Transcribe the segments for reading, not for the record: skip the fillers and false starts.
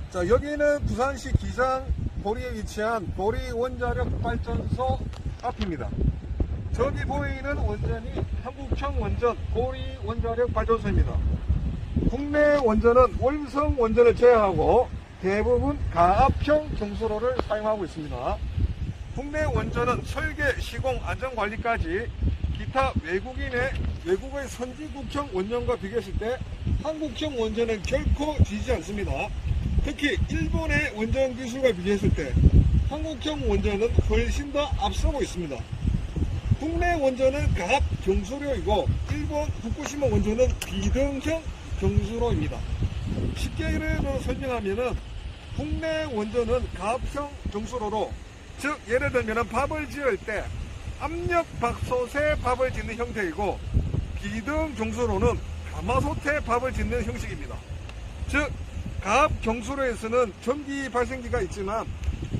자, 여기는 부산시 기장 보리에 위치한 보리 원자력 발전소 앞입니다. 저기 보이는 원전이 한국형 원전 보리 원자력 발전소입니다. 국내 원전은 월성 원전을 제외하고 대부분 가압형 경수로를 사용하고 있습니다. 국내 원전은 설계, 시공, 안전관리까지 기타 외국의 선진국형 원전과 비교했을 때 한국형 원전은 결코 지지 않습니다. 특히 일본의 원전 기술과 비교했을 때 한국형 원전은 훨씬 더 앞서고 있습니다. 국내 원전은 가압 경수로이고 일본 후쿠시마 원전은 비등형 경수로입니다. 쉽게 예를 설명하면은 국내 원전은 가압형 경수로로, 즉 예를 들면 밥을 지을 때 압력밥솥에 밥을 짓는 형태이고, 비등 경수로는 가마솥에 밥을 짓는 형식입니다. 즉 가압 경수로에서는 전기 발생기가 있지만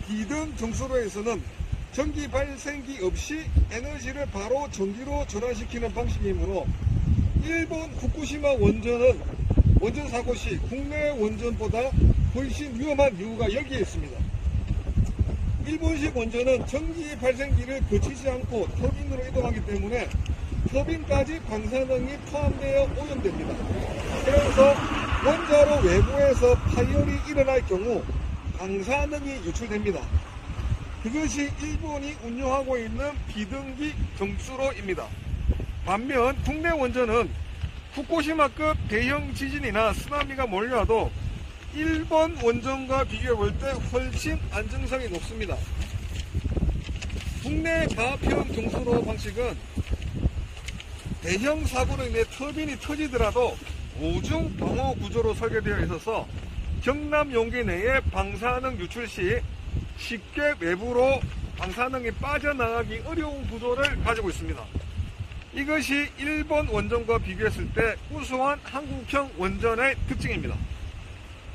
비등 경수로에서는 전기 발생기 없이 에너지를 바로 전기로 전환시키는 방식이므로 일본 후쿠시마 원전은 원전 사고 시 국내 원전보다 훨씬 위험한 이유가 여기에 있습니다. 일본식 원전은 전기 발생기를 거치지 않고 터빈으로 이동하기 때문에 터빈까지 방사능이 포함되어 오염됩니다. 그래서 원자로 외부에서 파열이 일어날 경우 방사능이 유출됩니다. 그것이 일본이 운영하고 있는 비등기 경수로입니다. 반면 국내 원전은 후쿠시마급 대형 지진이나 쓰나미가 몰려와도 일본 원전과 비교해 볼 때 훨씬 안정성이 높습니다. 국내 가압형 경수로 방식은 대형 사고로 인해 터빈이 터지더라도 오중 방어 구조로 설계되어 있어서 경남 용기 내에 방사능 유출 시 쉽게 외부로 방사능이 빠져나가기 어려운 구조를 가지고 있습니다. 이것이 일본 원전과 비교했을 때 우수한 한국형 원전의 특징입니다.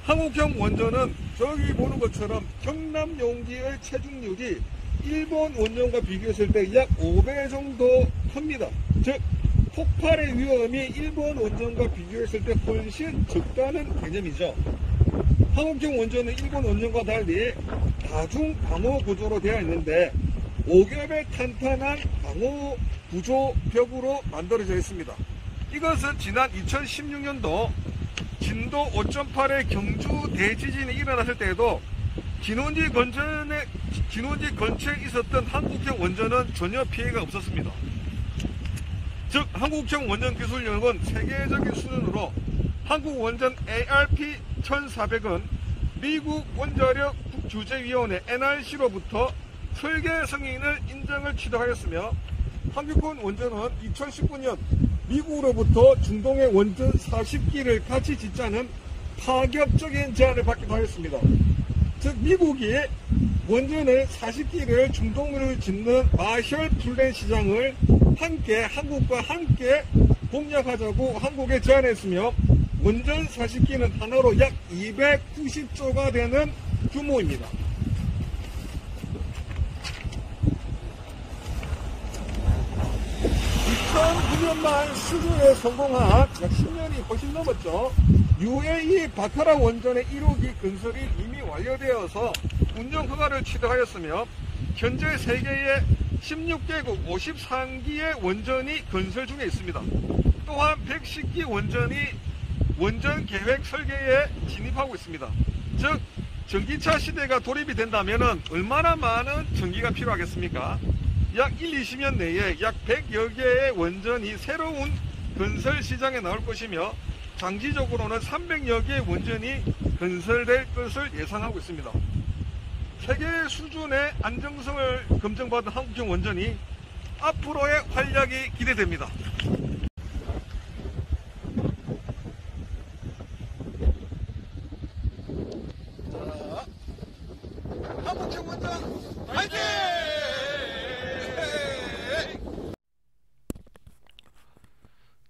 한국형 원전은 저기 보는 것처럼 경남 용기의 체중률이 일본 원전과 비교했을 때 약 5배 정도 큽니다. 즉 폭발의 위험이 일본 원전과 비교했을 때 훨씬 적다는 개념이죠. 한국형 원전은 일본 원전과 달리 다중 방어 구조로 되어 있는데 오겹의 탄탄한 방어 구조 벽으로 만들어져 있습니다. 이것은 지난 2016년도 진도 5.8의 경주 대지진이 일어났을 때에도 진원지 근처에 있었던 한국형 원전은 전혀 피해가 없었습니다. 즉 한국형 원전 기술력은 세계적인 수준으로 한국 원전 ARP-1400은 미국 원자력 규제위원회 NRC로부터 설계 승인을 인정을 취득하였으며, 한국형 원전은 2019년 미국으로부터 중동의 원전 40기를 같이 짓자는 파격적인 제안을 받기도 하였습니다. 즉 미국이 원전을 40기를 중동으로 짓는 마셜 플랜 시장을 한국과 함께 공략하자고 한국에 제안했으며, 원전 40기는 하나로 약 290조가 되는 규모입니다. 2009년 말 수주에 성공한 약 10년이 훨씬 넘었죠. UAE 바카라 원전의 1호기 건설이 이미 완료되어서 운영 허가를 취득하였으며, 현재 세계의 16개국 53기의 원전이 건설 중에 있습니다. 또한 110기 원전이 원전 계획 설계에 진입하고 있습니다. 즉 전기차 시대가 도입이 된다면 얼마나 많은 전기가 필요하겠습니까? 약 20년 내에 약 100여 개의 원전이 새로운 건설 시장에 나올 것이며, 장기적으로는 300여 개의 원전이 건설될 것을 예상하고 있습니다. 세계 수준의 안정성을 검증받은 한국형 원전이 앞으로의 활약이 기대됩니다. 자, 한국형 원전 화이팅!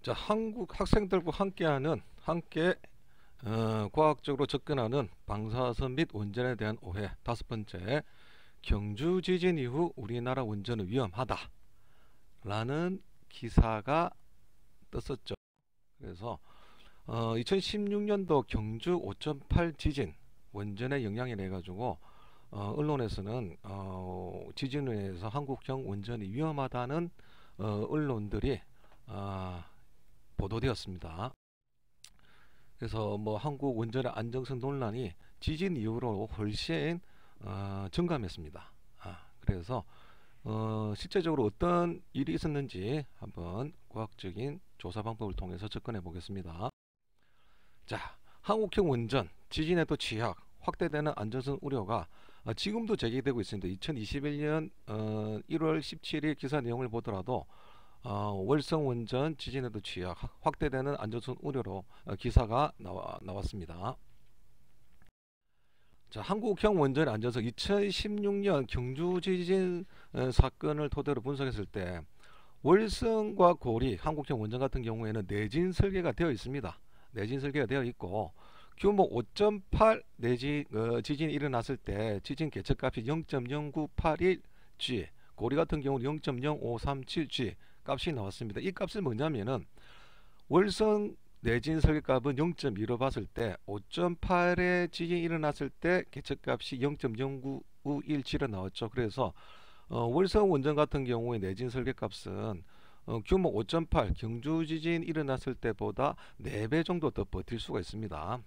자, 한국 학생들과 함께 과학적으로 접근하는 방사선 및 원전에 대한 오해. 5번째, 경주 지진 이후 우리나라 원전은 위험하다 라는 기사가 떴었죠. 그래서 2016년도 경주 5.8 지진 원전의 영향이라 해가지고 언론에서는 지진으로 인해서 한국형 원전이 위험하다는 언론들이 보도되었습니다. 그래서 뭐 한국 원전의 안정성 논란이 지진 이후로 훨씬 증감했습니다. 그래서 실제적으로 어떤 일이 있었는지 한번 과학적인 조사 방법을 통해서 접근해 보겠습니다. 자, 한국형 원전 지진에도 취약, 확대되는 안전성 우려가 지금도 제기되고 있습니다. 2021년 1월 17일 기사 내용을 보더라도 월성 원전 지진에도 취약, 확대되는 안전성 우려로 기사가 나왔습니다. 자, 한국형 원전 안전성 2016년 경주 지진 사건을 토대로 분석했을 때 월성과 고리, 한국형 원전 같은 경우에는 내진 설계가 되어 있습니다. 내진 설계가 되어 있고 규모 5.8 지진이 일어났을 때 지진 개척값이 0.0981G, 고리 같은 경우는 0.0537G 값이 나왔습니다. 이 값은 뭐냐면은 월성 내진 설계값은 0.2로 봤을 때 5.8의 지진이 일어났을 때 개척값이 0.0917로 나왔죠. 그래서 월성 원전 같은 경우에 내진 설계값은 규모 5.8 경주 지진 일어났을 때보다 4배 정도 더 버틸 수가 있습니다.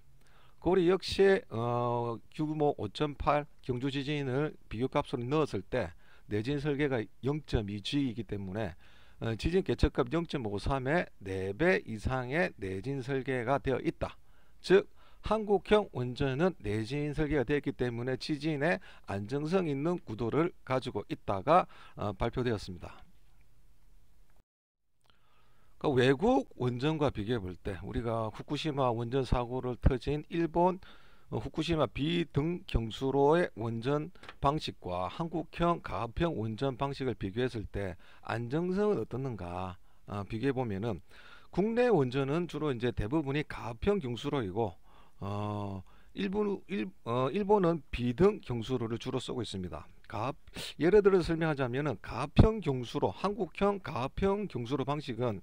고리 역시 규모 5.8 경주 지진을 비교값으로 넣었을 때 내진 설계가 0.2G이기 때문에 지진 개척값 0.53의 4배 이상의 내진 설계가 되어 있다. 즉 한국형 원전은 내진 설계가 되어 있기 때문에 지진의 안정성 있는 구도를 가지고 있다가 발표되었습니다. 그러니까 외국 원전과 비교해 볼 때 우리가 후쿠시마 원전 사고를 터진 일본 후쿠시마 비등경수로의 원전 방식과 한국형 가압형 원전 방식을 비교했을 때 안정성은 어떻는가 비교해 보면은 국내 원전은 주로 이제 대부분이 가압형 경수로이고 일본은 비등 경수로를 주로 쓰고 있습니다. 예를 들어 설명하자면은 가압형 경수로, 한국형 가압형 경수로 방식은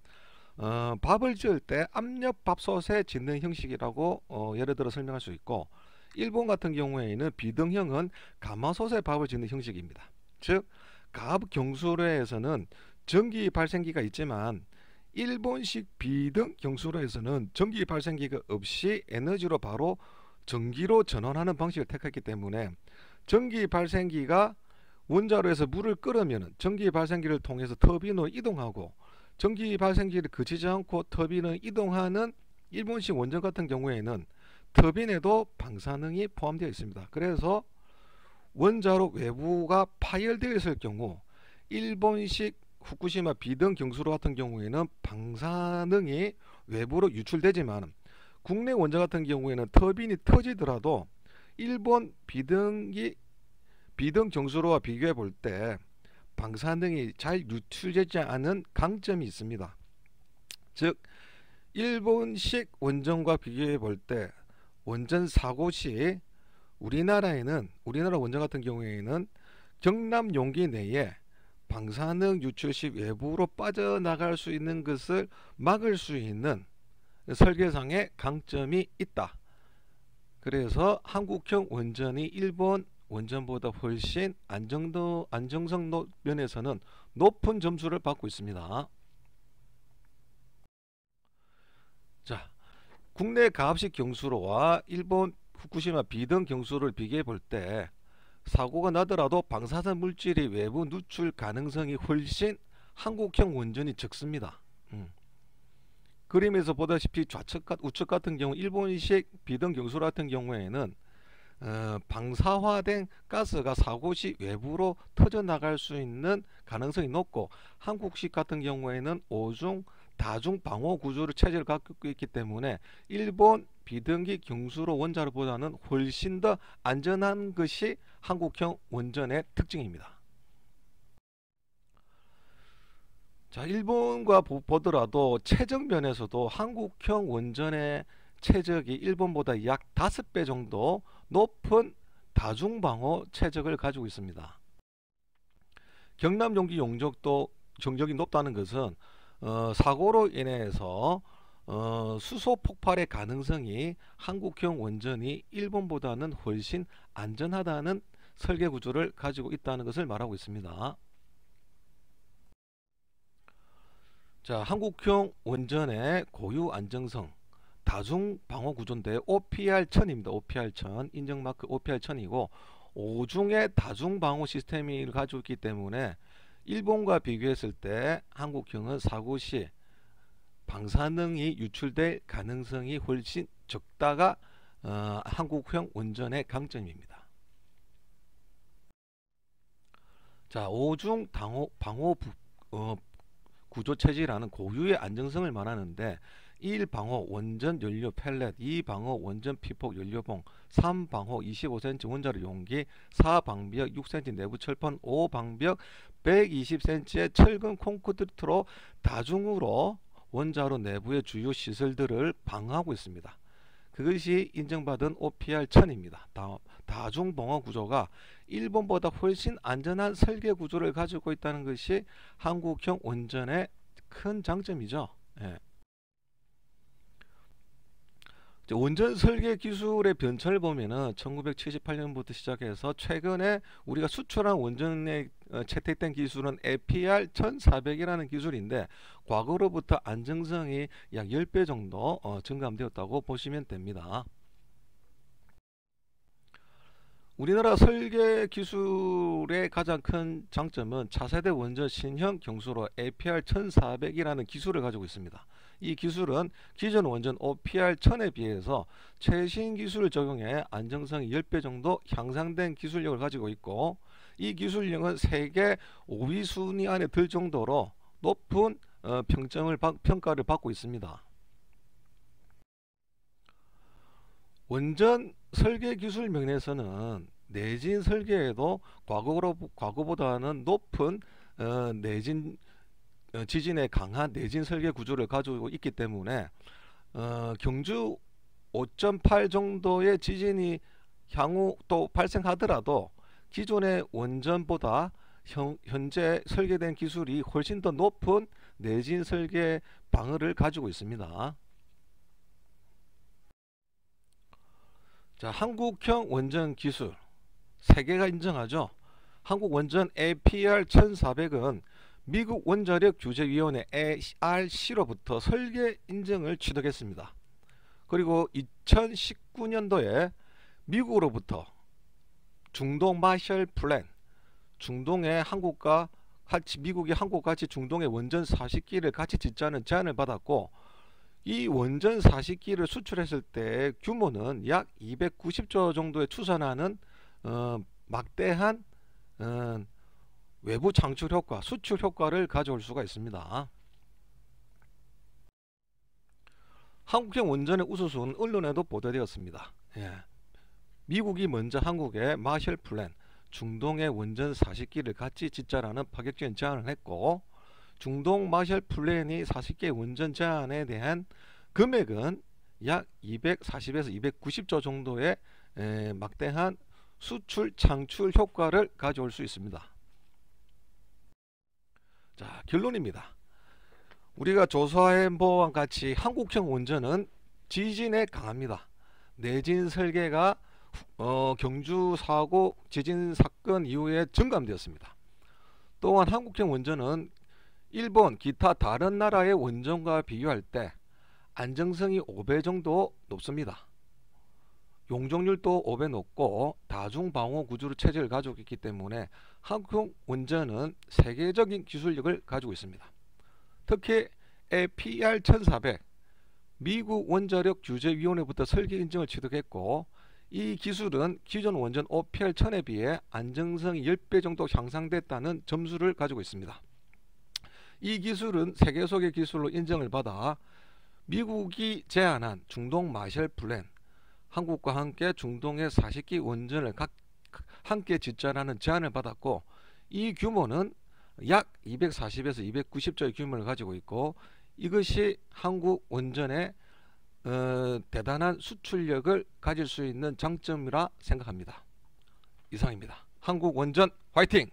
밥을 지을 때 압력 밥솥에 짓는 형식이라고 예를 들어 설명할 수 있고, 일본 같은 경우에는 비등형은 가마솥에 밥을 짓는 형식입니다. 즉 가압 경수로에서는 전기 발생기가 있지만 일본식 비등 경수로에서는 전기 발생기가 없이 에너지로 바로 전기로 전환하는 방식을 택했기 때문에 전기 발생기가 원자로에서 물을 끓으면 전기 발생기를 통해서 터빈으로 이동하고, 전기 발생기를 그치지 않고 터빈을 이동하는 일본식 원전 같은 경우에는 터빈에도 방사능이 포함되어 있습니다. 그래서 원자로 외부가 파열되어 있을 경우 일본식 후쿠시마 비등 경수로 같은 경우에는 방사능이 외부로 유출되지만 국내 원전 같은 경우에는 터빈이 터지더라도 일본 비등 경수로와 비교해 볼 때 방사능이 잘 유출되지 않은 강점이 있습니다. 즉 일본식 원전과 비교해 볼 때 원전 사고 시 우리나라 원전 같은 경우에는 경납 용기 내에 방사능 유출 시 외부로 빠져나갈 수 있는 것을 막을 수 있는 설계상의 강점이 있다. 그래서 한국형 원전이 일본 원전보다 훨씬 안정성 면에서는 높은 점수를 받고 있습니다. 자, 국내 가압식 경수로와 일본 후쿠시마 비등 경수로를 비교해 볼 때 사고가 나더라도 방사선 물질이 외부 누출 가능성이 훨씬 한국형 원전이 적습니다. 그림에서 보다시피 우측 같은 경우 일본식 비등 경수로 같은 경우에는 방사화된 가스가 사고 시 외부로 터져나갈 수 있는 가능성이 높고, 한국식 같은 경우에는 오중 다중 방호 구조를 체제를 갖고 있기 때문에 일본 비등기 경수로 원자로보다는 훨씬 더 안전한 것이 한국형 원전의 특징입니다. 자, 일본과 보더라도 최적 면에서도 한국형 원전의 최적이 일본보다 약 5배 정도 높은 다중방호 최적을 가지고 있습니다. 경납용기 용적도 정적이 높다는 것은 사고로 인해서 수소 폭발의 가능성이 한국형 원전이 일본보다는 훨씬 안전하다는 설계 구조를 가지고 있다는 것을 말하고 있습니다. 자, 한국형 원전의 고유 안정성, 다중 방어 구조인데 OPR-1000입니다. OPR-1000, 인증마크 OPR-1000이고 5중의 다중 방어 시스템을 가지고 있기 때문에 일본과 비교했을 때 한국형은 사고 시 방사능이 유출될 가능성이 훨씬 적다가 한국형 원전의 강점입니다. 자, 5중 방어 구조 체질이라는 고유의 안정성을 말하는데 1. 방어 원전 연료 펠렛, 2. 방어 원전 피폭 연료봉, 3. 방어 25cm 원자로 용기, 4. 방벽 6cm 내부 철판, 5. 방벽 120cm의 철근 콘크리트로 다중으로 원자로 내부의 주요 시설들을 방어하고 있습니다. 그것이 인정받은 OPR-1000입니다. 다중 방어 구조가 일본보다 훨씬 안전한 설계 구조를 가지고 있다는 것이 한국형 원전의 큰 장점이죠. 예. 원전 설계 기술의 변천을 보면은 1978년부터 시작해서 최근에 우리가 수출한 원전에 채택된 기술은 APR-1400이라는 기술인데 과거로부터 안정성이 약 10배 정도 증감되었다고 보시면 됩니다. 우리나라 설계 기술의 가장 큰 장점은 차세대 원전 신형 경수로 APR-1400이라는 기술을 가지고 있습니다. 이 기술은 기존 원전 OPR-1000에 비해서 최신 기술을 적용해 안정성이 10배 정도 향상된 기술력을 가지고 있고 이 기술력은 세계 5위 순위 안에 들 정도로 높은 평가를 받고 있습니다. 원전 설계 기술 면에서는 내진 설계에도 과거보다는 높은 지진에 강한 내진 설계 구조를 가지고 있기 때문에 경주 5.8 정도의 지진이 향후 또 발생하더라도 기존의 원전보다 현재 설계된 기술이 훨씬 더 높은 내진 설계 방어를 가지고 있습니다. 자, 한국형 원전 기술 세계가 인정하죠. 한국 원전 APR-1400은 미국 원자력 규제위원회 ARC로부터 설계 인증을 취득했습니다. 그리고 2019년도에 미국으로부터 중동 마셜 플랜, 중동의 한국과 같이 미국이 한국과 같이 중동의 원전 40기를 같이 짓자는 제안을 받았고 이 원전 40기를 수출했을 때 규모는 약 290조 정도에 추산하는 막대한 외부 창출 효과, 수출 효과를 가져올 수가 있습니다. 한국형 원전의 우수수는 언론에도 보도되었습니다. 예. 미국이 먼저 한국에 마셜 플랜, 중동의 원전 40기를 같이 짓자라는 파격적인 제안을 했고 중동 마셜 플랜이 40개 원전 제안에 대한 금액은 약 240에서 290조 정도의 막대한 수출 창출 효과를 가져올 수 있습니다. 자, 결론입니다. 우리가 조사한 바와 같이 한국형 원전은 지진에 강합니다. 내진 설계가 경주 사고 지진 사건 이후에 증감되었습니다. 또한 한국형 원전은 일본 기타 다른 나라의 원전과 비교할 때 안정성이 5배 정도 높습니다. 용적률도 5배 높고 다중방어 구조 체제를 가지고 있기 때문에 한국형 원전은 세계적인 기술력을 가지고 있습니다. 특히 APR-1400 미국 원자력 규제위원회부터 설계 인증을 취득했고 이 기술은 기존 원전 OPR-1000에 비해 안정성이 10배 정도 향상됐다는 점수를 가지고 있습니다. 이 기술은 세계 속의 기술로 인정을 받아 미국이 제안한 중동 마셜 플랜, 한국과 함께 중동의 40기 원전을 함께 짓자라는 제안을 받았고 이 규모는 약 240에서 290조의 규모를 가지고 있고 이것이 한국 원전의 대단한 수출력을 가질 수 있는 장점이라 생각합니다. 이상입니다. 한국 원전 화이팅!